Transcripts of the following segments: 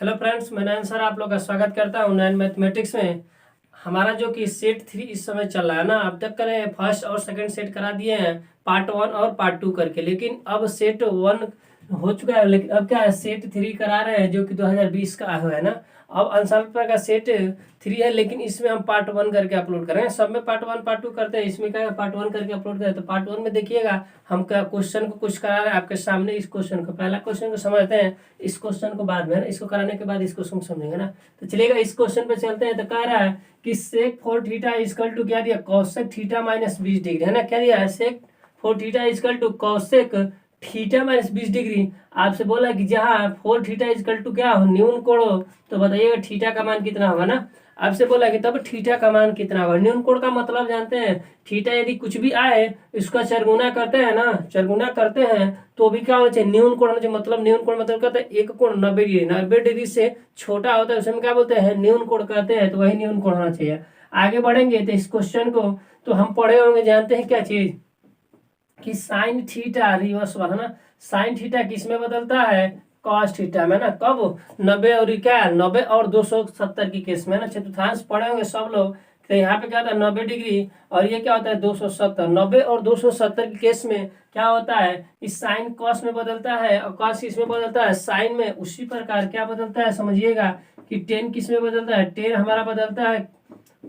Hello friends, मैं नयन sir आप लोग का स्वागत करता हूँ नयन मैथमेटिक्स में। हमारा जो कि सेट 3 इस समय चल रहा है ना, अब तक करें फर्स्ट और सेकंड सेट करा दिए हैं पार्ट 1 और पार्ट 2 करके, लेकिन अब सेट 1 हो चुका है। लेकिन अब क्या है, सेट 3 करा रहे हैं जो कि 2020 का है ना। अब आंसर पेपर का सेट 3 है, लेकिन इसमें हम पार्ट 1 करके अपलोड करेंगे। सब में पार्ट 1 पार्ट 2 करते हैं, इसमें क्या है पार्ट 1 करके अपलोड करें। तो पार्ट 1 में देखिएगा हम क्या क्वेश्चन को कुछ करा रहे हैं आपके सामने। इस क्वेश्चन को, पहला क्वेश्चन को समझते हैं, इस क्वेश्चन को बाद में, इसको कराने के बाद इस क्वेश्चन को समझेंगे ना। तो चलिएगा इस क्वेश्चन पे चलते हैं। तो कह रहा है कि सेक 4 थीटा इजकल टू क्या दिया, कॉसेक थीटा माइनस 20 डिग्री है ना। क्या दिया है, sec 4 theta equal to cosec theta minus 20 degree. आपसे बोला कि जहाँ 4 थीटा इजकल टू क्या हो, न्यून कोण हो, तो बताइएगा थीटा का मान कितना होगा ना। आपसे बोला कि तब थीटा का मान कितना होगा। न्यून कोण का मतलब जानते हैं, थीटा यदि कुछ भी आए इसका चरगुना करते हैं ना, चरगुना करते हैं तो भी क्या होना चाहिए, न्यून कोण होना चाहिए। मतलब न्यून कोण मतलब कहते हैं एक कोण 90 डिग्री से छोटा होता है, उसमें क्या बोलते हैं, न्यून कोण कहते हैं। तो वही न्यून कोण होना चाहिए। आगे बढ़ेंगे तो इस क्वेश्चन को तो हम पढ़े होंगे, जानते हैं क्या चीज कि साइन थीटा रिवर्स वाला ना, साइन थीटा किस में बदलता है, कॉस थीटा में ना। कब, 90 और क्या, 90 और 270 की केस में ना। चतुर्थांश पढ़े होंगे सब लोग। तो यहाँ पे क्या होता है 90 डिग्री और ये क्या होता है 270। 90 और 270 की केस में क्या होता है, इस साइन कॉस में बदलता है और कॉस किस में बदलता है, साइन में। उसी प्रकार क्या बदलता है समझिएगा कि टेन किस में बदलता है, टेन हमारा बदलता है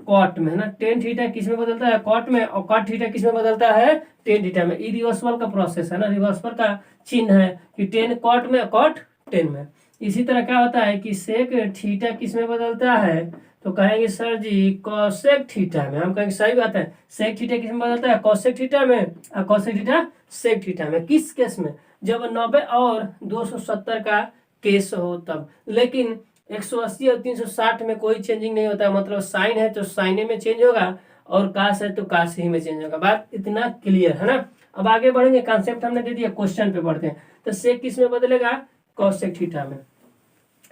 कॉट में है ना। टेन थीटा किस में बदलता है, कॉट में, और कॉट थीटा किस में बदलता है, टेन थीटा में। ये रिवर्सल का प्रोसेस है ना, रिवर्सल का चिन्ह है कि टेन कॉट में, कॉट टेन में। इसी तरह क्या होता है कि सेक थीटा किस में बदलता है, तो कहेंगे सर जी कॉसेक थीटा में। हम कहेंगे सही बात है, सेक थीटा किस में बदलता है, कॉसेक थीटा में, और कॉसेक थीटा सेक थीटा में। किस केस में, जब 90 और 270 का केस हो तब। लेकिन 180 और 360 में कोई चेंजिंग नहीं होता है। मतलब साइन है तो साइने में चेंज होगा और कास है तो कास ही में चेंज होगा। बात इतना क्लियर है ना। अब आगे बढ़ेंगे, कॉन्सेप्ट हमने दे दिया, क्वेश्चन पे पढ़ते हैं। तो सेक किस में बदलेगा, कॉसेक थीटा में।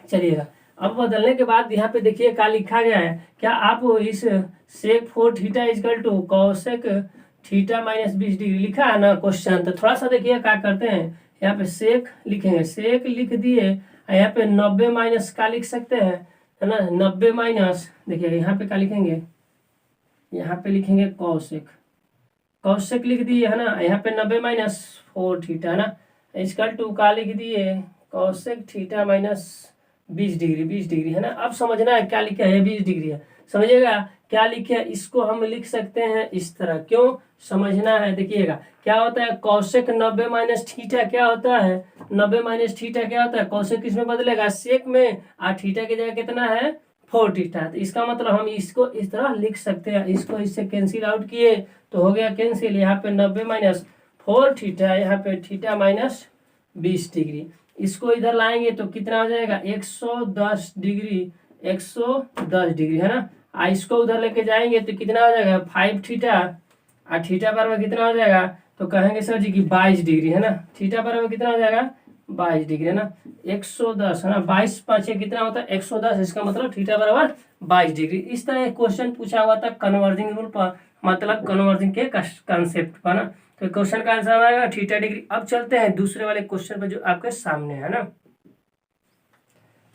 चलिएगा अब बदलने के बाद यहाँ पे देखिए क्या लिखा गया है। क्या आप इस sec 4 theta equal to cosec theta minus 20 degree लिखा है ना क्वेश्चन। तो थोड़ा सा देखिए क्या करते हैं, यहाँ पे सेक लिखेंगे, सेक लिख दिए। यहाँ पे 90 माइनस का लिख सकते हैं है ना, 90 माइनस, देखिए यहाँ पे क्या लिखेंगे, यहाँ पे लिखेंगे कॉसेक, कॉसेक लिख दिए है ना। यहाँ पे 90 माइनस 4 थीटा है ना, इसका टू का लिख दिए cosec theta minus 20 degree, 20 degree है ना। अब समझना है क्या लिखा है, 20 डिग्री है, समझिएगा क्या लिखे है। इसको हम लिख सकते हैं इस तरह, क्यों समझना है, देखिएगा क्या होता है कॉसेक 90 माइनस थीटा क्या होता है, 90 माइनस थीटा क्या होता है, कॉसेक किस में बदलेगा, सेक में, और थीटा की जगह कितना है 4 थीटा। तो इसका मतलब हम इसको इस तरह लिख सकते हैं। इसको इससे कैंसिल आउट किए तो हो गया कैंसिल। यहाँ पे 90 माइनस 4 थीटा, यहाँ पे थीटा माइनस 20 डिग्री। इसको इधर लाएंगे तो कितना हो जाएगा 110 डिग्री, 110 डिग्री है ना। इसको उधर लेके जाएंगे तो कितना हो जाएगा 5 थीटा, और थीटा बराबर कितना हो जाएगा, तो कहेंगे सर जी कि 22 डिग्री है ना। थीटा बराबर कितना हो जाएगा 22 डिग्री है ना, 110 है ना, 22 पाँच कितना होता है 110। इसका मतलब थीटा बराबर 22 डिग्री। इस तरह एक क्वेश्चन पूछा हुआ था कन्वर्जिंग रूल पर, मतलब कन्वर्जिंग के कंसेप्ट पर ना। तो क्वेश्चन का आंसर आएगा थीटा डिग्री। अब चलते हैं दूसरे वाले क्वेश्चन पर जो आपके सामने है ना।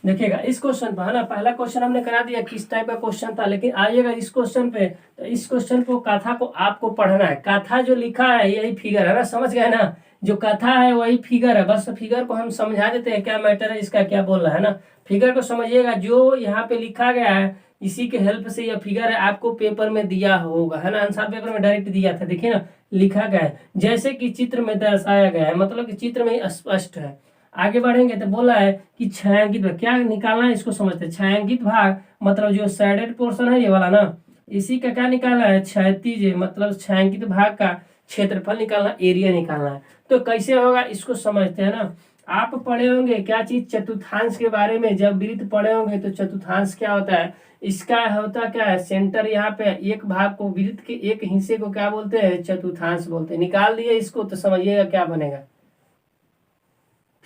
देखिएगा इस क्वेश्चन पर है ना, पहला क्वेश्चन हमने करा दिया किस टाइप का क्वेश्चन था, लेकिन आइएगा इस क्वेश्चन पे। तो इस क्वेश्चन को कथा को आपको पढ़ना है। कथा जो लिखा है यही फिगर है ना, समझ गए ना, जो कथा है वही फिगर है। बस फिगर को हम समझा देते हैं क्या मैटर है, इसका क्या बोल रहा है ना। फिगर को समझिएगा, जो यहाँ पे लिखा गया है इसी के हेल्प से यह फिगर है आपको पेपर में दिया होगा है ना, आंसर पेपर में डायरेक्ट दिया था। देखिए ना लिखा गया है जैसे कि चित्र में दर्शाया गया है, मतलब कि चित्र में ही स्पष्ट है। आगे बढ़ेंगे तो बोला है कि छायांकित भाग क्या निकालना है, इसको समझते हैं। छायांकित भाग मतलब जो सैडेड पोर्शन है ये वाला ना, इसी का क्या निकालना है, क्षैतिज, मतलब छायांकित भाग का क्षेत्रफल निकालना, एरिया निकालना है। तो कैसे होगा इसको समझते हैं ना। आप पढ़े होंगे क्या चीज, चतुर्थांश के बारे में। जब वृत्त पढ़े होंगे तो चतुर्थांश क्या होता है, इसका होता क्या है, सेंटर यहाँ पे एक भाग को, वृत्त के एक हिस्से को क्या बोलते हैं, चतुर्थांश बोलते हैं। निकाल दिए इसको तो समझिएगा क्या बनेगा,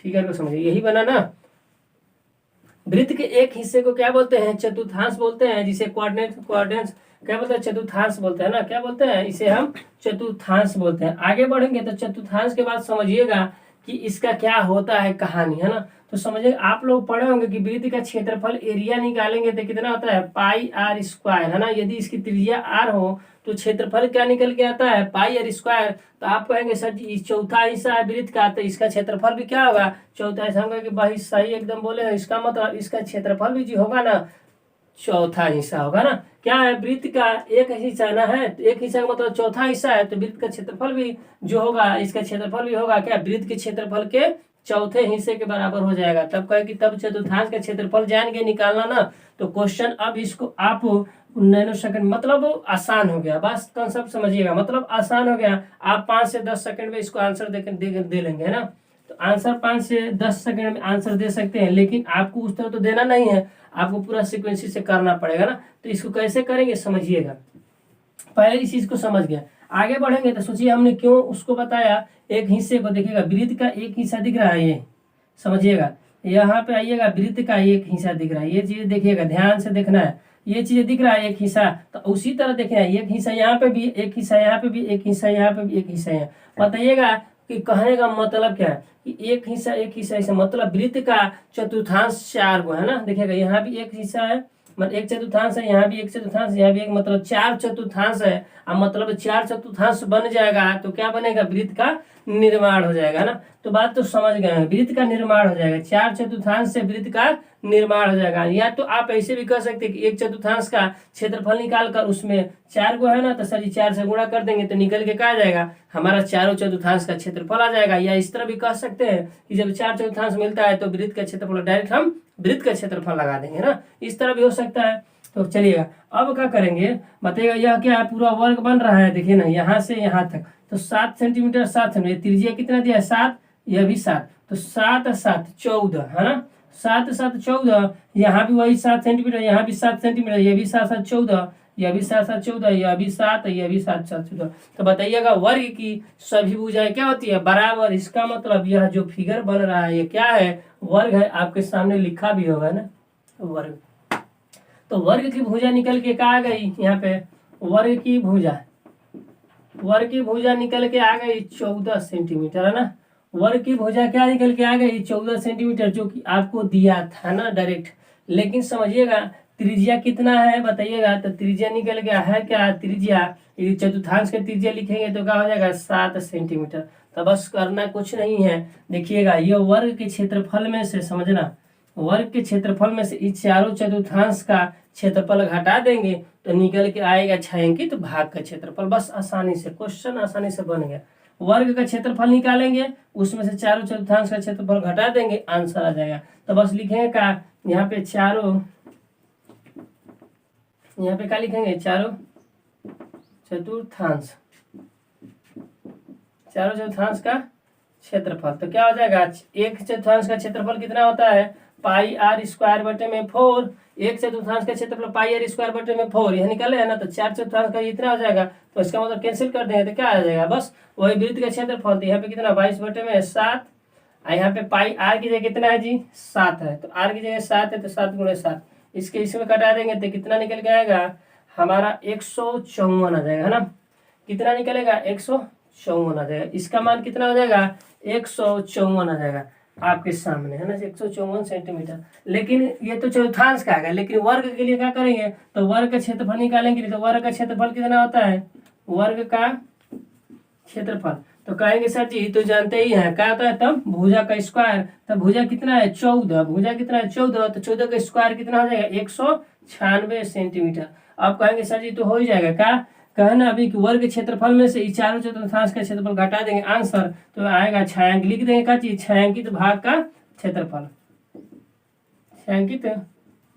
फिगर को समझिए, यही बना ना। वृत्त के एक हिस्से को क्या बोलते हैं, चतुर्थांश बोलते हैं, जिसे कोऑर्डिनेट क्या बोलते हैं, चतुर्थांश बोलते हैं ना। क्या बोलते हैं, इसे हम चतुर्थांश बोलते हैं। आगे बढ़ेंगे तो चतुर्थांश के बाद समझिएगा कि इसका क्या होता है कहानी है ना। तो समझे आप लोग पढ़े होंगे कि वृत्त का क्षेत्रफल एरिया निकालेंगे तो कितना होता है पाई आर स्क्वायर, है ना। यदि इसकी त्रिज्या आर हो तो क्षेत्रफल क्या निकल के आता है पाई आर स्क्वायर। तो आप कहेंगे सर जी चौथा हिस्सा है वृत्त का, तो इसका क्षेत्रफल भी क्या होगा चौथा हिस्सा। हम कहेंगे भाई सही एकदम बोले हैं, इसका मतलब इसका क्षेत्रफल भी जी होगा ना चौथा हिस्सा होगा ना। क्या है वृत्त का एक हिस्सा ना है, तो एक हिस्सा का मतलब चौथा हिस्सा है, तो वृत्त का क्षेत्रफल भी जो होगा इसका क्षेत्रफल भी होगा क्या वृत्त के क्षेत्रफल के चौथे हिस्से के बराबर हो जाएगा। तब कहे कि तब चतुर्थांश का क्षेत्रफल जाएंगे निकालना ना। तो क्वेश्चन अब इसको आप नैनो सेकंड मतलब आसान हो गया, बस कंसेप्ट समझिएगा, मतलब आसान हो गया। आप 5 से 10 सेकंड में इसको आंसर दे लेंगे, है ना। तो आंसर 5 से 10 सेकंड में आंसर दे सकते हैं, लेकिन आपको उस तरह तो देना नहीं है, आपको पूरा सीक्वेंसी से करना पड़ेगा ना। तो इसको कैसे करेंगे समझिएगा, पहले इस चीज को समझ गया। आगे बढ़ेंगे तो सोचिए हमने क्यों उसको बताया। एक हिस्से को देखिएगा, वृत्त का एक हिस्सा दिख रहा है, ये समझिएगा। यहाँ पे आइएगा, वृत्त का एक हिस्सा दिख रहा है, ये चीज देखिएगा, ध्यान से देखना है। ये चीज दिख रहा है एक हिस्सा, तो उसी तरह देखना है एक हिस्सा यहाँ पे भी, एक हिस्सा यहाँ पे भी, एक हिस्सा यहाँ पे भी, एक हिस्सा यहाँ। बताइएगा कि कहने का मतलब क्या है कि एक हिस्सा ऐसा मतलब वृत्त का चतुर्थांश 4 गो है ना। देखिएगा यहाँ भी एक हिस्सा है, मतलब एक चतुर्थांश है, यहाँ भी एक चतुर्थांश, यहाँ भी एक, मतलब 4 चतुर्थांश है। अब मतलब 4 चतुर्थांश बन जाएगा तो क्या बनेगा वृत्त का निर्माण हो जाएगा ना। तो बात तो समझ गए हैं, वृत्त का निर्माण हो जाएगा, 4 चतुर्थांश से वृत्त का निर्माण हो जाएगा। या तो आप ऐसे भी कह सकते हैं कि एक चतुर्थांश का क्षेत्रफल निकाल कर उसमें 4 गो है ना, तो सर जी 4 से गुणा कर देंगे तो निकल के क्या आ जाएगा हमारा चारों चतुर्थांश का क्षेत्रफल आ जाएगा। या इस तरह भी कह सकते हैं कि जब 4 चतुर्थांश मिलता है तो वृत्त का क्षेत्रफल डायरेक्ट हम वृत्त का क्षेत्रफल लगा देंगे ना, इस तरह भी हो सकता है। तो चलिएगा अब क्या करेंगे बताइएगा, यह क्या है पूरा वर्ग बन रहा है, देखिए ना यहाँ से यहाँ तक तो 7 सेंटीमीटर 7 सेंटीमीटर, त्रिज्या कितना दिया है 7, यह भी 7, तो 7 7 14 है ना, 7 7 14, यहाँ भी वही 7 सेंटीमीटर, यहाँ भी 7 सेंटीमीटर, ये भी 7 7 14, यह भी 7 7 14, यह भी 7, यह भी 7 7 14। तो बताइएगा वर्ग की सभी भुजाएं क्या होती है बराबर। इसका मतलब यह जो फिगर बन रहा है ये क्या है वर्ग है, आपके सामने लिखा भी होगा ना वर्ग। तो वर्ग की भुजा निकल के क्या आ गई यहाँ पे, वर्ग की भुजा निकल के आ गई 14 सेंटीमीटर, है ना। वर्ग की भुजा क्या निकल के आ गई 14 सेंटीमीटर, जो कि आपको दिया था ना डायरेक्ट। लेकिन समझिएगा त्रिज्या कितना है बताइएगा, तो त्रिज्या निकल गया है क्या त्रिज्या, यदि चतुर्थांश का त्रिज्या लिखेंगे तो क्या हो जाएगा 7 सेंटीमीटर। तो बस करना कुछ नहीं है, देखिएगा ये वर्ग के क्षेत्रफल में से, समझना वर्ग के क्षेत्रफल में से इस चारों चतुर्थांश का क्षेत्रफल घटा देंगे तो निकल के आएगा छायांकित भाग का क्षेत्रफल। बस आसानी से क्वेश्चन आसानी से बन गया। वर्ग का क्षेत्रफल निकालेंगे, उसमें से चारों चतुर्थांश का क्षेत्रफल घटा देंगे, आंसर आ जाएगा। तो बस लिखेंगे का यहाँ पे चारों, यहाँ पे क्या लिखेंगे चारों चतुर्थांश का क्षेत्रफल। तो क्या हो जाएगा एक चतुर्थांश का क्षेत्रफल कितना होता है पाई आर स्क्वायर बटे में 4, एक चतुर्थांश का क्षेत्रफल पाई आर स्क्वायर बटे में 4, यह निकले है ना। तो 4 चतुर्थांश का इतना हो जाएगा, तो इसका मतलब कैंसिल कर देंगे तो क्या आ जाएगा बस वही वृत्त का क्षेत्रफल। तो यहाँ पे कितना 22 बटे में 7, यहाँ पे पाई आर की जगह कितना है जी 7 है, तो आर की जगह 7 है तो 7 गुणे 7, इसके इसमें कटा देंगे तो कितना निकल के आएगा हमारा 154 आ जाएगा, है ना। कितना निकलेगा 154 आ जाएगा, इसका मान कितना हो जाएगा 154 आ जाएगा आपके सामने, है ना 154 सेंटीमीटर। लेकिन ये तो चतुर्थांश का आएगा, लेकिन वर्ग के लिए क्या करेंगे तो वर्ग का क्षेत्रफल निकालेंगे। तो वर्ग का क्षेत्रफल कितना होता है वर्ग का क्षेत्रफल, तो कहेंगे सर जी तो जानते ही हैं क्या होता है तब भुजा का स्क्वायर। तो भुजा कितना है 14, भुजा कितना है 14, तो 14 का स्क्वायर कितना हो जाएगा 196 सेंटीमीटर। अब कहेंगे सर जी तो हो ही जाएगा क्या, कहना अभी कि वर्ग क्षेत्रफल में से इस चारों चतुर्थांश का क्षेत्रफल घटा देंगे, आंसर तो आएगा छायांकित, लिख देंगे क्या चीज छायांकित भाग का क्षेत्रफल, छायांकित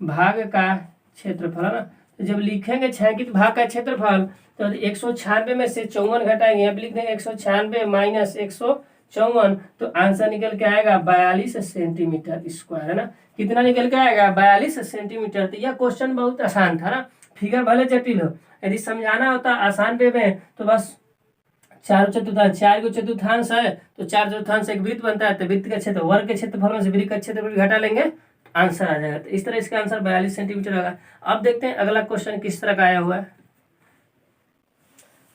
भाग का क्षेत्रफल, है ना। तो जब लिखेंगे छायांकित भाग का क्षेत्रफल तो 196 में से 54 घटाएंगे, यहाँ पे लिख देंगे 196 माइनस 154, तो आंसर निकल के आएगा 42 सेंटीमीटर स्क्वायर, है ना। कितना निकल के आएगा 42 सेंटीमीटर। तो यह क्वेश्चन बहुत आसान था ना, फिगर भले जटिल हो, यदि समझाना होता आसान वे में तो बस चार चतुर्थांश, 4 को चतुर्थांश है तो 4 चतुर्थांश से एक वृत्त बनता है, तो वृत्त का क्षेत्र वर्ग के क्षेत्रफल में से वृत्त का क्षेत्रफल घटा लेंगे, आंसर आ जाएगा। तो इस तरह इसका आंसर 42 सेंटीमीटर होगा। अब देखते हैं अगला क्वेश्चन किस तरह का आया हुआ है।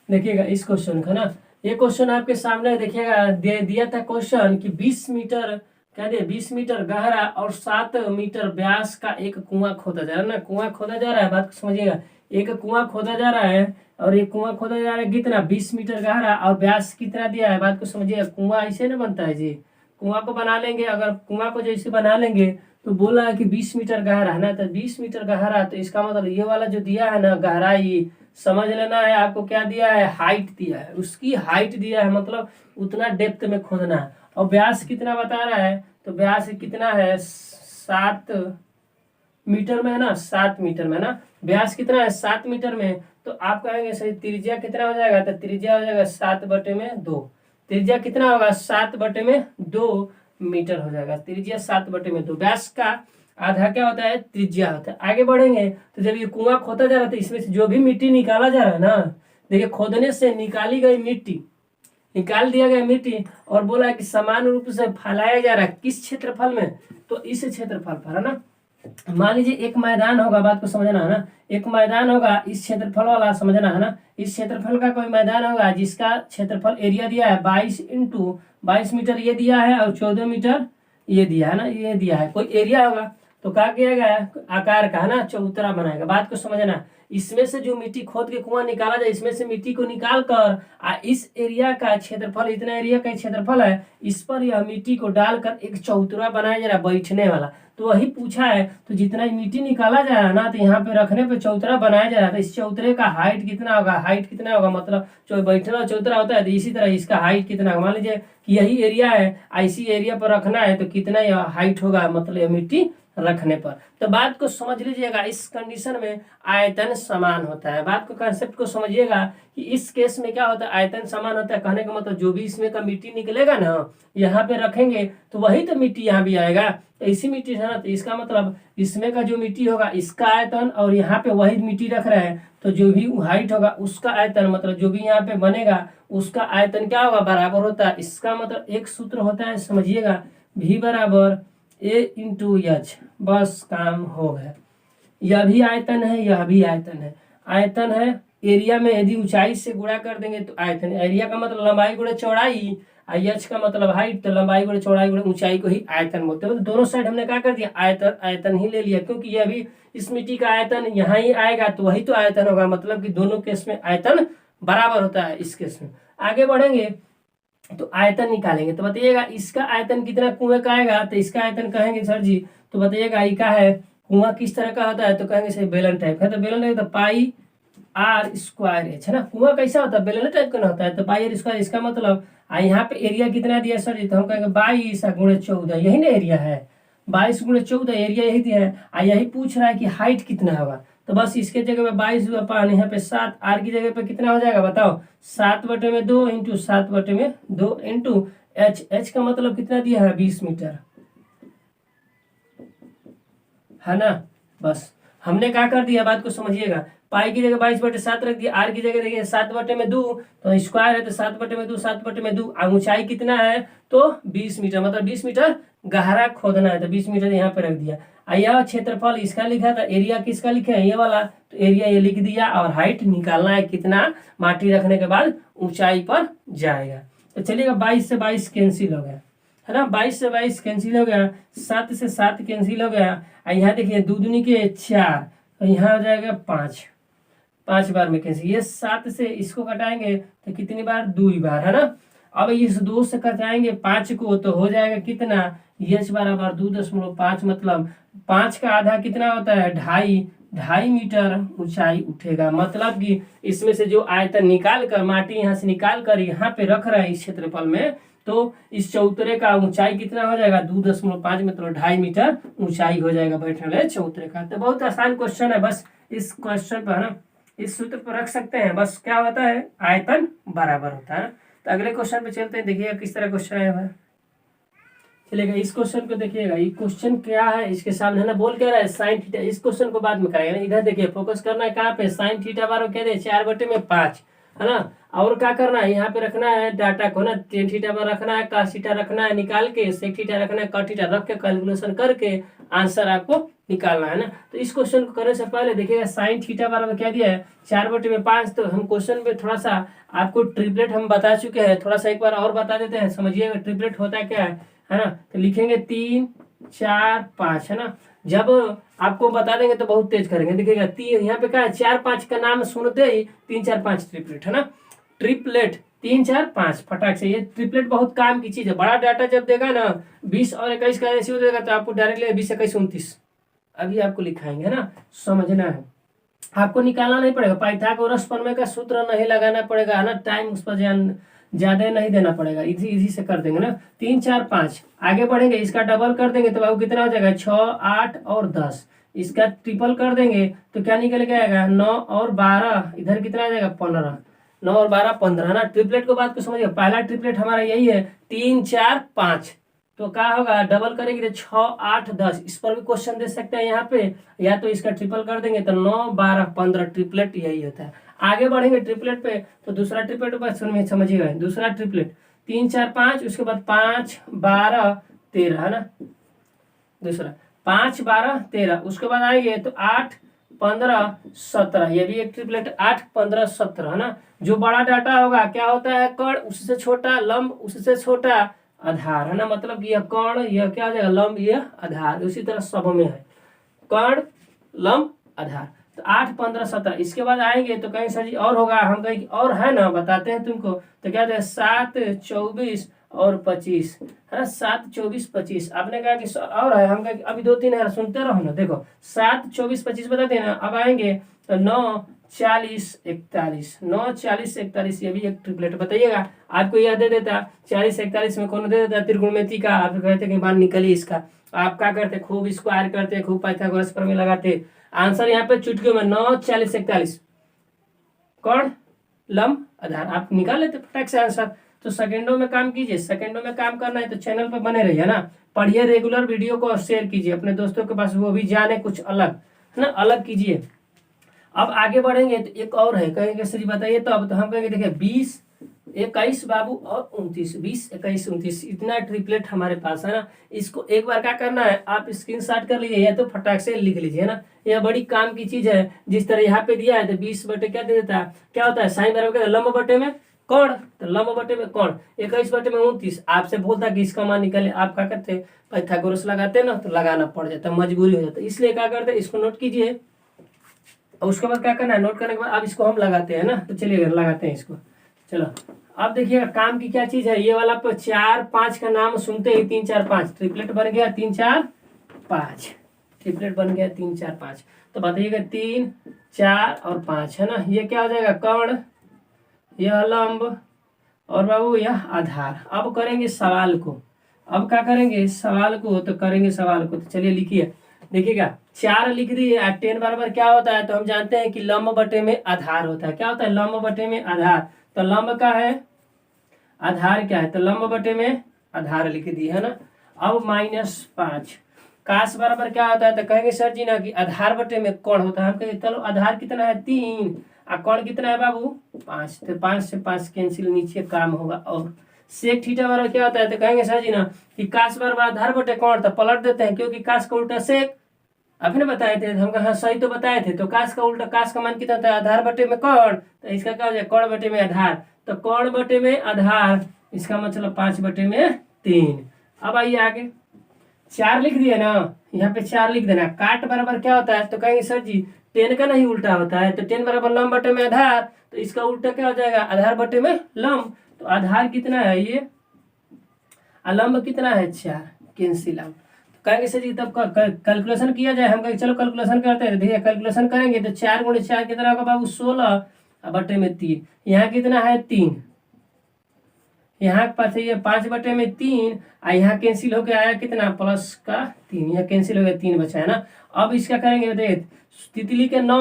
देखिएगा इस क्वेश्चन का ना, ये क्वेश्चन आपके सामने देखिएगा दिया था क्वेश्चन कि 20 मीटर क्या दिया 20 मीटर गहरा और 7 मीटर व्यास का एक कुआं खोदा जा रहा है ना। कुआं खोदा जा रहा है, बात को समझिएगा। एक कुआं खोदा जा रहा है और एक कुआं खोदा जा रहा है कितना 20 मीटर गहरा और व्यास कितना दिया है, बात को समझिएगा। कुआं ऐसे ना बनता है जी, कुआं को बना लेंगे, अगर कुआं को जैसे बना लेंगे तो बोला है कि 20 मीटर गहरा है ना, तो 20 मीटर गहरा, तो इसका मतलब ये वाला जो दिया है ना गहराई, समझ लेना है आपको। क्या दिया है, हाइट दिया है, उसकी हाइट दिया है, मतलब उतना डेप्थ में खोदना है। और व्यास कितना बता रहा है, तो व्यास कितना है 7 मीटर में है ना, 7 मीटर में ना। व्यास कितना है 7 मीटर में, तो आप कहेंगे सही त्रिज्या कितना हो जाएगा, तो त्रिज्या हो जाएगा 7/2। त्रिज्या कितना होगा 7/2 मीटर हो जाएगा। त्रिज्या 7/2। व्यास का आधा क्या होता है, त्रिज्या होता है। आगे बढ़ेंगे तो जब ये कुआं खोदा जा रहा था, इसमें से जो भी मिट्टी निकाला जा रहा है ना, देखिए खोदने से निकाली गई मिट्टी, निकाल दिया गया मिट्टी, और बोला है कि समान रूप से फैलाया जा रहा है किस क्षेत्रफल में, तो इस क्षेत्रफल पर है ना। मान लीजिए एक मैदान होगा, बात को समझना है ना, एक मैदान होगा इस क्षेत्रफल वाला, समझना है ना। इस क्षेत्रफल का कोई मैदान होगा जिसका क्षेत्रफल एरिया दिया है 22 × 22 मीटर ये दिया है, और 14 मीटर ये दिया है ना, ये दिया है कोई एरिया होगा, तो क्या किया गया है आकार का है ना, चौतरा बनाएगा। बात को समझना, इसमें से जो मिट्टी खोद के कुआं निकाला जाए, इसमें से मिट्टी को निकाल कर इस एरिया का क्षेत्रफल, इतना एरिया का क्षेत्रफल है, इस पर यह मिट्टी को डालकर एक चौतरा बनाया जा रहा है बैठने वाला। तो वही पूछा है, तो जितना मिट्टी निकाला जा रहा है ना, तो यहाँ पे रखने पे चौतरा बनाया जा रहा है, तो इस चौतरे का हाइट कितना होगा, हाइट कितना होगा, मतलब जो बैठने वाला चौतरा होता है, तो इसी तरह इसका हाइट कितना होगा। मान लीजिए कि यही एरिया है, ऐसी एरिया पर रखना है, तो कितना यह हाइट होगा, मतलब यह मिट्टी रखने पर। तो बात को समझ लीजिएगा, इस कंडीशन में आयतन समान होता है। बात को कंसेप्ट को समझिएगा कि इस केस में क्या होता है, आयतन समान होता है। कहने का मतलब जो भी इसमें का मिट्टी निकलेगा ना, यहाँ पे रखेंगे तो वही तो मिट्टी यहाँ भी आएगा, तो इसी मिट्टी है ना, तो इसका मतलब इसमें का जो मिट्टी होगा इसका आयतन, और यहाँ पे वही मिट्टी रख रहे हैं, तो जो भी हाइट होगा उसका आयतन, मतलब जो भी यहाँ पे बनेगा उसका आयतन क्या होगा, बराबर होता है। इसका मतलब एक सूत्र होता है, समझिएगा, V = A × H। बस काम हो गया। यह भी आयतन है, यह भी आयतन है। आयतन है एरिया में, यदि ऊंचाई से गुणा कर देंगे तो आयतन। एरिया का मतलब लंबाई गुणे चौड़ाई, H का मतलब हाइट, तो लंबाई गुणे चौड़ाई गुणे ऊंचाई को ही आयतन बोलते हैं। मतलब दोनों साइड हमने क्या कर दिया, आयतन आयतन ही ले लिया, क्योंकि यह भी इस मिट्टी का आयतन यहाँ ही आएगा, तो वही तो आयतन होगा। मतलब कि दोनों केस में आयतन बराबर होता है। इस केस में आगे बढ़ेंगे तो आयतन निकालेंगे, तो बताइएगा इसका आयतन कितना कुएं का आएगा, तो इसका आयतन कहेंगे सर जी, तो बताइएगा ये क्या है, कुआं किस तरह का होता है, तो कहेंगे सर बेलन टाइप है, तो बेलन टाइप तो πr² है ना। कुआं कैसा होता है, बेलन टाइप का ना होता है, तो πr²। इसका मतलब यहाँ पे एरिया कितना दिया सर जी, तो हम कहेंगे 22 × 14, यही ना एरिया है, 22 × 14 एरिया यही दिया है। यही पूछ रहा है कि हाइट कितना होगा, तो बस इसके जगह पे 22 हुआ, पान यहाँ पे 7, आर की जगह पे कितना हो जाएगा बताओ, 7/2 × 7/2 इंटू H का मतलब कितना दिया है 20 मीटर है ना। बस हमने क्या कर दिया, बात को समझिएगा, पाई की जगह 22/7 रख दिया, आर की जगह देखिए 7/2, तो स्क्वायर है तो 7/2 7/2, ऊंचाई कितना है तो 20 मीटर, मतलब 20 मीटर गहरा खोदना है, तो 20 मीटर यहाँ पे रख दिया। यह क्षेत्रफल इसका लिखा था, एरिया किसका लिखा है ये वाला, तो एरिया ये लिख दिया, और हाइट निकालना है कितना माटी रखने के बाद ऊंचाई पर जाएगा। तो चलिएगा 22 से 22 कैंसिल हो गया है ना, 22 से 22 कैंसिल हो गया, 7 से 7 कैंसिल हो गया। यहाँ देखिए 2 दूनी के 4, तो यहाँ हो जाएगा 5 बार में कैंसिल। ये 7 से इसको घटाएंगे तो कितनी बार, 2 बार है ना। अब इस 2 से घटाएंगे 5 को, तो हो जाएगा कितना, H = 2.5, मतलब 5 का आधा कितना होता है, 2.5 मीटर ऊंचाई उठेगा। मतलब कि इसमें से जो आयतन निकाल कर, माटी यहाँ से निकाल कर यहाँ पे रख रहा है इस क्षेत्रफल में, तो इस चौतरे का ऊंचाई कितना हो जाएगा 2.5, मतलब 2.5 मीटर ऊंचाई हो जाएगा बैठने वाले चौतरे का। तो बहुत आसान क्वेश्चन है, बस इस क्वेश्चन पर है ना, इस सूत्र पर रख सकते हैं। बस क्या होता है, आयतन बराबर होता है। तो अगले क्वेश्चन पे चलते हैं, देखिएगा किस तरह क्वेश्चन आया हुआ है। चलिएगा इस क्वेश्चन को देखिएगा, ये क्वेश्चन क्या है, इसके सामने है ना, बोल क्या रहा है sin थीटा। इस क्वेश्चन को बाद में कराएंगे, इधर देखिए फोकस करना है कहाँ पे, sin थीटा बराबर क्या दे 4/5 है ना। और क्या करना है, यहाँ पे रखना है डाटा को ना, tan थीटा पर रखना है, cos थीटा रखना है, निकाल के sec थीटा रखना है, cot थीटा रख के कैलकुलेशन करके आंसर आपको निकालना है ना। तो इस क्वेश्चन को करने से पहले देखिएगा sin थीटा बराबर क्या दिया है 4/5। तो हम क्वेश्चन पे थोड़ा सा आपको ट्रिपलेट हम बता चुके हैं, थोड़ा सा एक बार और बता देते हैं, समझिएगा ट्रिपलेट होता क्या है है ना। तो लिखेंगे 3 4 5, है ना। जब आपको बता देंगे तो बहुत तेज करेंगे। देखिएगा यहाँ पे क्या है, 4 5 का नाम सुनते ही 3 4 5 ट्रिपलेट, है ना। ट्रिपलेट 3 4 5 फटाक से। ये ट्रिपलेट बहुत काम की चीज है। बड़ा डाटा जब देगा ना 20 और 21 का रेशियो देगा तो आपको डायरेक्टली 20 21 29 अभी आपको लिखाएंगे, है ना। समझना है, आपको निकालना नहीं पड़ेगा। पाइथागोरस प्रमेय का सूत्र नहीं लगाना पड़ेगा, है ना। टाइम उस पर ज्यादा नहीं देना पड़ेगा, इजी इजी से कर देंगे ना। 3 4 5 आगे बढ़ेंगे, इसका डबल कर देंगे तो बाबू कितना हो जाएगा 6 8 और 10। इसका ट्रिपल कर देंगे तो क्या निकल के आएगा 9 और 12, इधर कितना आ जाएगा 15, 9 और 12 15, ना। ट्रिपलेट को बात को समझिए, पहला ट्रिपलेट हमारा यही है 3 4 5। तो क्या होगा, डबल करेंगे तो 6 8 10। इस पर भी क्वेश्चन दे सकते हैं यहाँ पे, या तो इसका ट्रिपल कर देंगे तो 9 12 15। ट्रिपलेट यही होता है। आगे बढ़ेंगे ट्रिपलेट पे, तो दूसरा ट्रिपलेट पर समझिएगा। दूसरा ट्रिपलेट 3 4 5, उसके बाद 5 12 13, है ना। दूसरा 5 12 13, उसके बाद आएंगे तो 8 15 17। ये भी एक ट्रिपलेट 8 15 17, है ना। जो बड़ा डाटा होगा क्या होता है, कण उससे छोटा, लंब उससे छोटा, आधार, है ना। मतलब कि यह कण, यह क्या हो जाएगा लंब, यह आधार। उसी तरह सब में है कण लंब आधार। तो 8 15 17। इसके बाद आएंगे तो कहीं सर जी और होगा, हम कहीं और है ना, बताते हैं तुमको। तो क्या होता है 7 24 और 25, है ना। 7 24 25 आपने कहा कि और है, हम कहा कि अभी 2 3 है, सुनते रहो ना। देखो 7 24 25 बताते हैं ना। अब आएंगे तो 9 40 41, 9 40 41। ये भी एक ट्रिपलेट बताइएगा। आपको यह दे देता 40 41 में कौन दे देता त्रिकोणमिति का, आप कहते कि मान निकलिए इसका। आप क्या करते, खूब स्क्वायर करते, खूब पाइथागोरस प्रमेय लगाते। आंसर यहाँ पे चुटकियों में 9 40 41 कौन लंब आधार, आप निकाल लेते फटाक से आंसर। तो सेकंडों में काम कीजिए, सेकंडों में काम करना है तो चैनल पर बने रहिए ना। पढ़िए रेगुलर, वीडियो को शेयर कीजिए अपने दोस्तों के पास, वो भी जाने कुछ अलग, है ना, अलग कीजिए। अब आगे बढ़ेंगे तो एक और है, कहेंगे सर बताइए। तो अब तो हम कहेंगे देखिए 20 21 बाबू और 29, 20 21 29, इतना ट्रिपलेट हमारे पास है ना। इसको एक बार क्या करना है, आप स्क्रीनशॉट कर लीजिए या तो फटाक से लिख लीजिए, है ना। यह बड़ी काम की चीज है। जिस तरह यहाँ पे दिया है तो 20 बटे क्या दे देता है, क्या होता है साइन बराबर लंब बटे में कोण, तो लंब बटे में कोण। 21 बटे में 29। आपसे बोलता कि इसका मान निकाले, आप क्या करते पाइथागोरस लगाते ना, तो लगाना पड़ जाता, मजबूरी हो जाता। इसलिए क्या करते, इसको नोट कीजिए। और उसके बाद क्या करना है, नोट करने के बाद अब इसको हम लगाते हैं ना। तो चलिए लगाते हैं इसको। चलो अब देखिएगा काम की क्या चीज है। ये वाला 4 5 का नाम सुनते ही 3 4 5 ट्रिपलेट बन गया। 3 4 5 ट्रिपलेट बन गया। 3 4 5। तो बताइएगा 3 4 और 5, है ना। ये क्या हो जाएगा कर्ण, यह लंब और बाबू यह आधार। अब करेंगे सवाल को। अब क्या करेंगे सवाल को, तो करेंगे सवाल को। तो चलिए लिखिए, देखिएगा 4 लिख दिए। 10 बराबर क्या होता है, तो हम जानते हैं कि लंब बटे में आधार होता है। क्या होता है लंब बटे में आधार। तो लंब का है, आधार क्या है, तो लंब बटे में आधार लिख दिए, है ना। अब -5 काश बराबर क्या होता है, तो कहेंगे सर जी ना कि आधार बटे में कोण होता है। हम कहेंगे चलो आधार कितना है 3 और कोण कितना है बाबू 5। तो 5 से 5 कैंसिल, नीचे काम होगा। और सेक थीटा बराबर क्या होता है, तो कहेंगे सर जी ना कि काश बराबर आधार बटे कोण, तो पलट देते हैं क्योंकि काश का उल्टा सेक। आपने बताए थे, हम कहा सही तो बताए थे। तो काश का उल्टा, काश का मान कितना था आधार बटे में कोण, तो इसका क्या हो जाए कोण बटे में आधार। तो कोण बटे में आधार, इसका मतलब 5 बटे में 3। अब आइए आगे 4 लिख दिए ना, यहाँ पे 4 लिख देना। काट बराबर क्या होता है, तो कहेंगे सर जी 10 का नहीं उल्टा होता है। तो 10 बराबर लंब बटे में आधार, तो इसका उल्टा क्या हो जाएगा आधार बटे में लंब। तो आधार कितना है ये, लंब कितना है 4, कैंसिल आउट। कहेंगे सर जी तब कैलकुलेशन किया जाए। हम कहेंगे चलो कैलकुलेशन करते हैं। देखिए कैलकुलेशन करेंगे तो 4 गुणे 4 कितना होगा बाबू 16 बटे में 3। यहाँ कितना है 3, यहाँ पास ये 5 बटे में 3 और यहाँ कैंसिल होके आया कितना प्लस का 3, यहाँ कैंसिल हो गया 3 बचा, है ना। अब इसका करेंगे देख तितली के 9,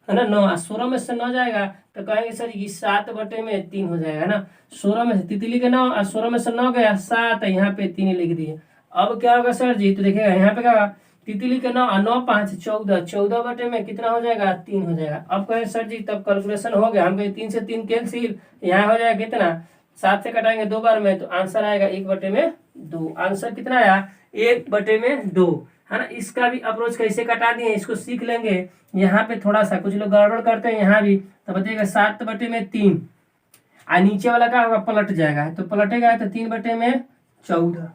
है ना, 9 16 में से 9 जाएगा तो कहेंगे सर ये 7 बटे में 3 हो जाएगा ना। 16 में से तितली के 9 और 16 में से 9 गया 7, यहाँ पे 3 लिख दिए। अब क्या होगा सर जी, तो देखिएगा यहाँ पे क्या तितली के 9 और 9 5 14, 14 बटे में कितना हो जाएगा 3 हो जाएगा। अब कहें सर जी तब कैलकुलेशन हो गया। हम कहें 3 से 3 कैंसिल, यहाँ हो जाएगा कितना 7 से कटाएंगे 2 बार में, तो आंसर आएगा 1 बटे में 2। आंसर कितना आया 1 बटे में 2, है ना। इसका भी अप्रोच कैसे कटा दिए इसको सीख लेंगे। यहाँ पे थोड़ा सा कुछ लोग गड़बड़ करते हैं यहाँ भी, तो बताइएगा 7 बटे में 3 और नीचे वाला क्या होगा पलट जाएगा, तो पलटेगा तो 3 बटे में 14,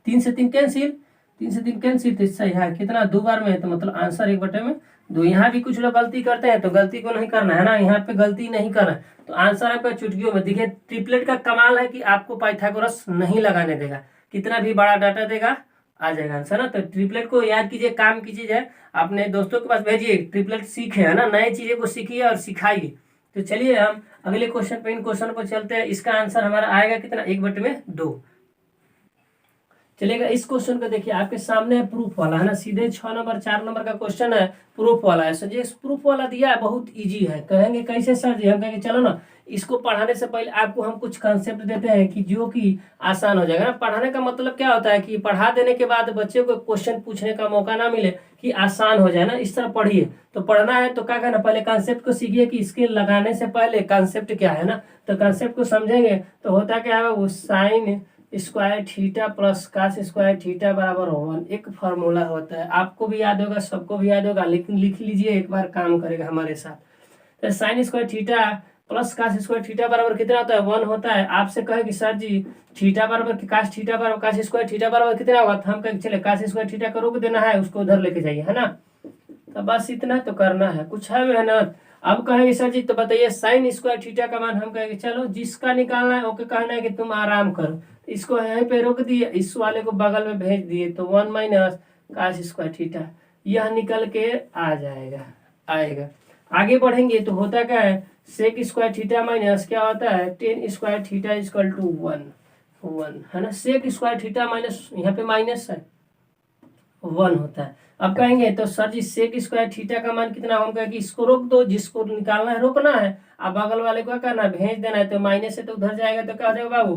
3 से 3 कैंसिल, 3 से 3 कैंसिल, तो सही है कितना 2 बार में है, तो मतलब आंसर 1/2। यहाँ भी कुछ लोग गलती करते हैं, तो गलती को नहीं करना है ना, यहाँ पे गलती नहीं करना, तो आंसर आपका चुटकियों में। देखिए ट्रिपलेट का कमाल है कि आपको पाइथागोरस नहीं लगाने देगा, कितना भी बड़ा डाटा देगा आ जाएगा आंसर ना। तो ट्रिपलेट को याद कीजिए, काम की चीज है, अपने दोस्तों के पास भेजिए, ट्रिपलेट सीखे है ना, नए चीजें को सीखिए और सिखाइए। तो चलिए हम अगले क्वेश्चन पे, इन क्वेश्चन पर चलते हैं। इसका आंसर हमारा आएगा कितना, 1/2। चलेगा। इस क्वेश्चन को देखिए, आपके सामने है प्रूफ वाला है ना, सीधे 6 नंबर 4 नंबर का क्वेश्चन है, प्रूफ वाला है। सर जी प्रूफ वाला दिया है, बहुत इजी है। कहेंगे कैसे सर जी, हम कहेंगे चलो ना, इसको पढ़ाने से पहले आपको हम कुछ कंसेप्ट देते हैं कि जो कि आसान हो जाएगा ना। पढ़ाने का मतलब क्या होता है कि पढ़ा देने के बाद बच्चे को क्वेश्चन पूछने का मौका ना मिले, कि आसान हो जाए ना, इस तरह पढ़िए। तो पढ़ना है तो क्या करना, पहले कंसेप्ट को सीखिए कि इसके लगाने से पहले कंसेप्ट क्या है ना। तो कंसेप्ट को समझेंगे तो होता क्या है, वो sine square theta plus cos square theta बराबर 1, एक फार्मूला होता है, आपको भी याद होगा, सबको भी याद होगा, लेकिन लिख लीजिए, एक बार काम करेगा हमारे साथ। तो sine square theta plus cos square theta बराबर कितना होता है, 1 होता है। आपसे कहे कि सर जी थीटा बराबर कास थीटा बराबर कास स्क्वायर थीटा बराबर कितना होगा, तो हम कहेंगे चले कास स्क्वायर थीटा का रूप देना है, उसको उधर लेके जाइए, है ना। तो बस इतना तो करना है, कुछ है मेहनत। अब कहेंगे सर जी तो बताइए साइन स्क्वायर थीटा का मान, हम कहेंगे चलो जिसका निकालना है ओके, कहना है कि तुम आराम करो, इसको यहीं पे रोक दिए, इस वाले को बगल में भेज दिए, तो 1 माइनस कास स्क्वायर थीटा यह निकल के आ जाएगा, आएगा। आगे बढ़ेंगे तो होता क्या है, सेक स्क्वायर थीटा माइनस क्या होता है, tan square theta equal to 1 है ना। सेक स्क्वायर थीटा माइनस, यहाँ पे माइनस है, 1 होता है। अब कहेंगे तो सर जी सेक स्क्वायर थीटा का मान कितना, हम कहेंगे इसको रोक दो, जिसको निकालना है रोकना है, अब बगल वाले को करना है भेज देना है, तो माइनस से तो उधर जाएगा, तो क्या हो जाएगा बाबू,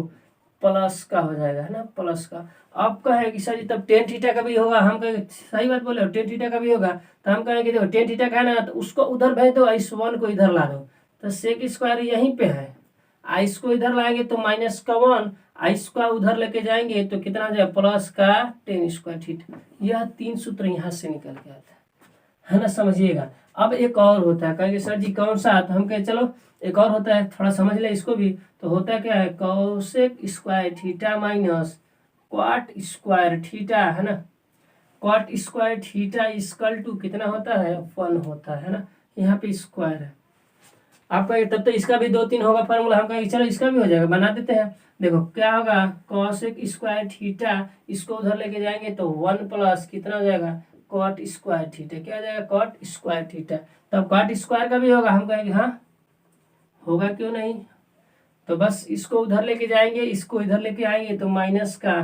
प्लस का हो जाएगा, है ना, प्लस का। अब कहेगी सर जी तब टेन थीटा का भी होगा, हम कहेंगे सही बात बोले, टेन थीटा का भी होगा, तो हम कहेंगे देखो टेन थीटा का है ना, तो उसको उधर भेज दो, इस 1 को इधर ला दो, तो सेक स्क्वायर यहीं पे है, आइस को इधर लाएंगे तो माइनस का 1, आइस का उधर लेके जाएंगे तो कितना जाए, प्लस का टेन स्क्वायर थीटा। यह 3 सूत्र यहाँ से निकल के आता है ना, समझिएगा। अब एक और होता है, कहेंगे सर जी कौन सा, तो हम कहे चलो एक और होता है, थोड़ा समझ ले इसको भी। तो होता क्या है, cosec square theta minus क्वाट square theta, है ना, क्वाट स्क्वायर थीटा इक्वल टू कितना होता है, 1 होता है ना, यहाँ पे स्क्वायर है। आपका तब तो इसका भी 2-3 होगा फार्मूला, हम कहेंगे चलो इसका भी हो जाएगा, बना देते हैं। देखो क्या होगा, कोसेक स्क्वायर थीटा, इसको उधर लेके जाएंगे तो 1 प्लस कितना हो जाएगा, कॉट स्क्वायर थीटा, क्या हो जाएगा, कॉट स्क्वायर थीटा। तब कॉट स्क्वायर का भी होगा, हम कहेंगे हाँ होगा, क्यों नहीं। तो बस इसको उधर लेके जाएंगे, इसको इधर लेके आएंगे, तो माइनस का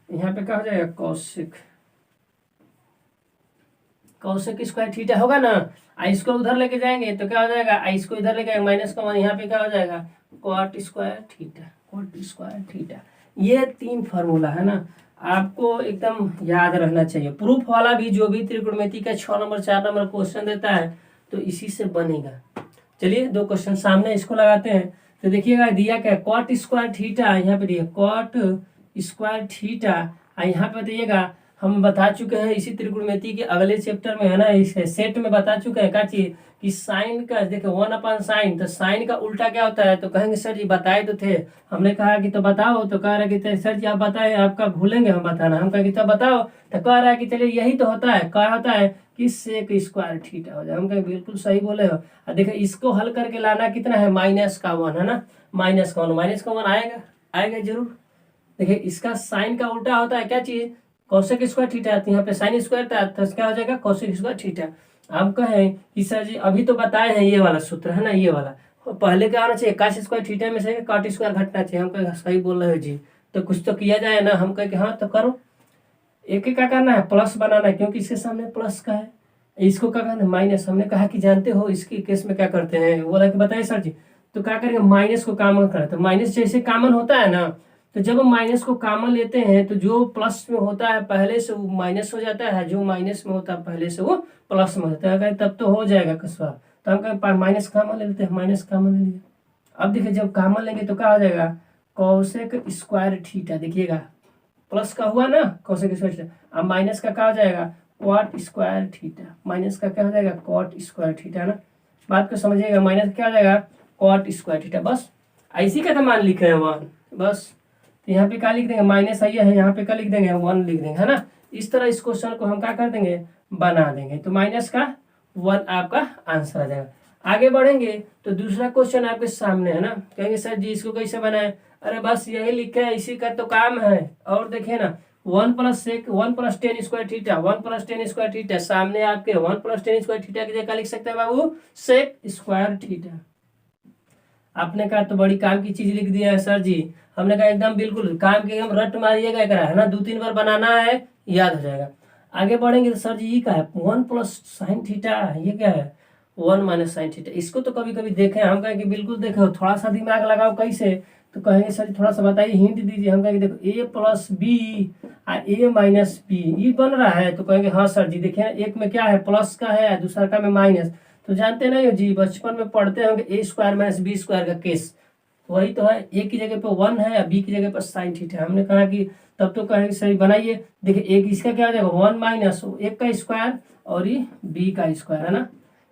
यहाँ पे क्या हो जाएगा, कौशिक स्क्वायर थीटा होगा ना। इसको उधर लेके जाएंगे तो क्या हो जाएगा, इसको इधर लेके माइनस का 1, यहाँ पे क्या हो जाएगा, कॉट स्क्वायर थीटा। ये 3 फार्मूला है ना, आपको एकदम याद रहना चाहिए। प्रूफ वाला भी जो भी त्रिकोणमिति का 6 नंबर 4 नंबर क्वेश्चन देता है तो इसी से बनेगा। चलिए 2 क्वेश्चन सामने, इसको लगाते हैं। तो देखिएगा दिया क्या, कॉट स्क्वायर थीटा, यहाँ पे दिया कॉट स्क्वायर थीटा, यहाँ पे दिएगा, हम बता चुके हैं इसी त्रिकोणमिति के अगले चैप्टर में, है ना, इस सेट में बता चुके हैं क्या चीज, कि साइन का देखो 1/sin, तो साइन का उल्टा क्या होता है, तो कहेंगे सर जी बताए तो थे, हमने कहा कि तो बताओ, तो कह रहा है कि सर जी आप बताए, आपका भूलेंगे हम बताना, हम कहेंगे तो बताओ, तो कह रहा है कि चलिए यही तो होता है, क्या होता है कि सेक स्क्वायर थीटा हो जाए। हम कहेंगे बिल्कुल सही बोले हो। देखो इसको हल करके लाना कितना है, माइनस का 1, है ना, माइनस का 1 आएगा जरूर। देखिए इसका साइन का उल्टा होता है क्या चीज, कोसेक स्क्वायर थीटा, यहाँ पे साइन स्क्वायर था तो क्या हो जाएगा, कोसेक स्क्वायर थीटा। आप कहें कि सर जी अभी तो बताए हैं ये वाला सूत्र, है ना, ये वाला पहले क्या आना चाहिए, काश स्क्वायर थीटा में से कॉट स्क्वायर घटना चाहिए। हम कहें सही बोल रहे हो जी, तो कुछ तो किया जाए ना। हम कहें कि हाँ तो करो, एक क्या करना है, प्लस बनाना है, क्योंकि इसके सामने प्लस का है, इसको क्या करना है, माइनस। हमने कहा कि जानते हो इसके केस में क्या करते हैं, बोला कि बताइए सर जी, तो क्या करेंगे, माइनस को कॉमन करते हैं। माइनस जैसे कॉमन होता है ना, तो जब हम माइनस को कॉमन लेते हैं तो जो प्लस में होता है पहले से वो माइनस हो जाता है, जो माइनस में होता है पहले से वो प्लस में होता है, तब तो हो जाएगा कसवा। तो हम कहें माइनस कॉमन ले लेते हैं, माइनस कॉमन ले लिया। अब देखिए जब कॉमन लेंगे तो क्या हो जाएगा, कोसेक स्क्वायर थीटा, देखिएगा प्लस का हुआ ना, कोसेक स्क्वायर थीटा, अब माइनस का क्या हो जाएगा, कॉट स्क्वायर थीटा, माइनस का क्या हो जाएगा, कॉट स्क्वायर थीटा ना। बात को समझिएगा, माइनस क्या हो जाएगा, कॉट स्क्वायर थीटा। बस ऐसी का तो मान लिखे हैं 1, बस तो यहाँ पे क्या लिख देंगे, माइनस आई है, यहाँ पे क्या लिख देंगे, 1 लिख देंगे, है ना। इस तरह इस क्वेश्चन को हम क्या कर देंगे, बना देंगे। तो -1 आपका आंसर आ जाएगा। आगे बढ़ेंगे तो दूसरा क्वेश्चन आपके सामने है ना। कहेंगे सर जी इसको कैसे बनाए, अरे बस यही लिखे है, इसी का तो काम है। और देखिए ना 1 + 10 स्क्वायर थीटा, 1 + 10 स्क्वायर थीटा, सामने आपके 1 + 10 स्क्वायर थीटा की जगह लिख सकते हैं बाबू सेक स्क्वायर थीटा। आपने कहा तो बड़ी काम की चीज लिख दिया है सर जी। हमने कहा एकदम बिल्कुल काम के हम रट मारिएगा करा है ना, 2-3 बार बनाना है, याद हो जाएगा। आगे बढ़ेंगे तो सर जी ये क्या है, 1 + sin थीटा, ये क्या है 1 - sin थीटा। इसको तो कभी कभी देखे, हम कहें कि बिल्कुल देखो, थोड़ा सा दिमाग लगाओ कैसे, तो कहेंगे सर थोड़ा सा बताइए, हिंट दीजिए। हम कहेंगे देखो A + B A - B ये बन रहा है, तो कहेंगे हाँ सर जी। देखिए एक में क्या है, प्लस का है, दूसरा का में माइनस, तो जानते नहीं हो जी, बचपन में पढ़ते होंगे A² - B² का केस, वही तो है। ए की जगह पे 1 है, बी की जगह पर sin थीटा। हमने कहा कि तब तो कहेंगे सही बनाइए। देखिए एक इसका क्या हो जाएगा, 1 माइनस 1 का स्क्वायर और ये b का स्क्वायर, है ना,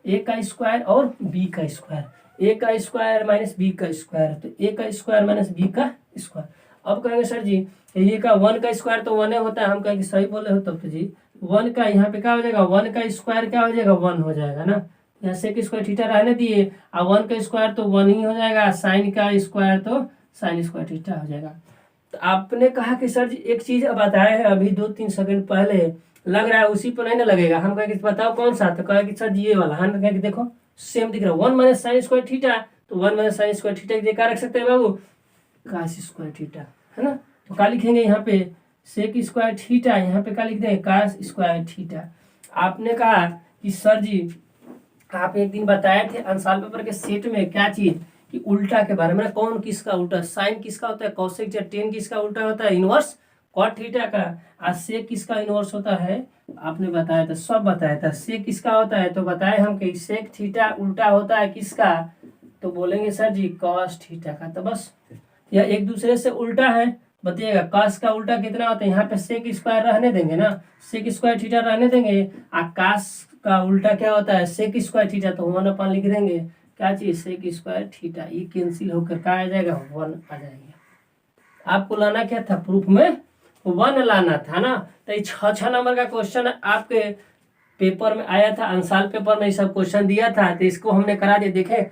a का स्क्वायर और b का स्क्वायर, a का स्क्वायर माइनस b का स्क्वायर, तो a का स्क्वायर माइनस b का स्क्वायर। अब कहेंगे सर जी ये का 1 का स्क्वायर तो 1 होता है, हम कहेंगे सही बोले हो तब तो जी। 1 का यहाँ पे क्या हो जाएगा, 1 का स्क्वायर क्या हो जाएगा, 1 हो जाएगा ना। यहाँ सेक स्क्वायर थीटा रहने दिए, और 1 का स्क्वायर तो 1 ही हो जाएगा, साइन का स्क्वायर तो साइन स्क्वायर थीटा हो जाएगा। तो आपने कहा कि सर जी एक चीज बताए हैं अभी 2-3 सेकंड पहले, लग रहा है उसी पर नहीं ना लगेगा। हम कहें कि बताओ कौन सा, तो कहे कि सर जी ये वाला। हम कहें कि देखो सेम दिख रहा है, 1 - sin²θ, तो 1 - sin²θ की जगह रख सकते हैं बाबू cos²θ, है ना। तो क्या लिखेंगे यहाँ पे sec²θ, यहाँ पे क्या लिख देंगे cos²θ। आपने कहा कि सर जी आप एक दिन बताए थे अंसाल पेपर के सेट में क्या चीज, कि उल्टा के बारे में, कौन किसका उल्टा, साइन किसका होता है कोसेक, या टेन किसका उल्टा होता है इनवर्स कॉट थीटा का, और सेक किसका इनवर्स होता है, आपने बताया था, सब बताया था। सेक किसका होता है तो बताए हम कि सेक थीटा उल्टा होता है किसका, तो बोलेंगे सर जी कॉस थीटा का। तो बस या एक दूसरे से उल्टा है, बताइएगा कॉस का उल्टा कितना होता है, यहाँ पे सेक स्क्वायर रहने देंगे ना, सेक स्क्वायर थीटा रहने देंगे, और कॉस का उल्टा क्या होता है सेक स्क्वायर थीटा, तो 1 लिख देंगे, क्या चीज सेक स्क्वायर थीटा, ये कैंसिल होकर क्या आ जाएगा 1 आ जाएगा। आपको लाना क्या था, प्रूफ में 1 लाना था ना। तो ये 6 नंबर का क्वेश्चन आपके पेपर में आया था, अंसाल पेपर में ये सब क्वेश्चन दिया था, तो इसको हमने करा दिया। देखे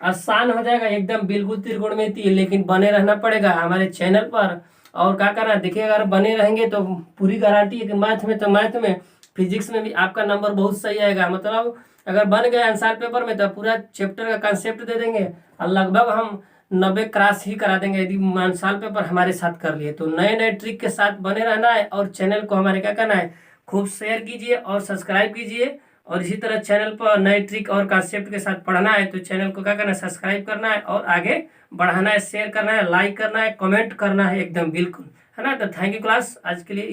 आसान हो जाएगा एकदम, बिल्कुल त्रिकोणमिति, लेकिन बने रहना पड़ेगा हमारे चैनल पर। और क्या करना है देखिए, अगर बने रहेंगे तो पूरी गारंटी है कि मैथ में तो मैथ में, फिजिक्स में भी आपका नंबर बहुत सही आएगा। मतलब अगर बन गए आंसर पेपर में तो पूरा चैप्टर का कंसेप्ट दे देंगे, और लगभग हम 90 क्रॉस ही करा देंगे यदि आंसर पेपर हमारे साथ कर लिए तो। नए नए ट्रिक के साथ बने रहना है, और चैनल को हमारे क्या करना है, खूब शेयर कीजिए और सब्सक्राइब कीजिए। और इसी तरह चैनल पर नए ट्रिक और कंसेप्ट के साथ पढ़ना है तो चैनल को क्या करना है, सब्सक्राइब करना है, और आगे बढ़ाना है, शेयर करना है, लाइक करना है, कमेंट करना है, एकदम बिल्कुल, है ना। तो थैंक यू क्लास, आज के लिए।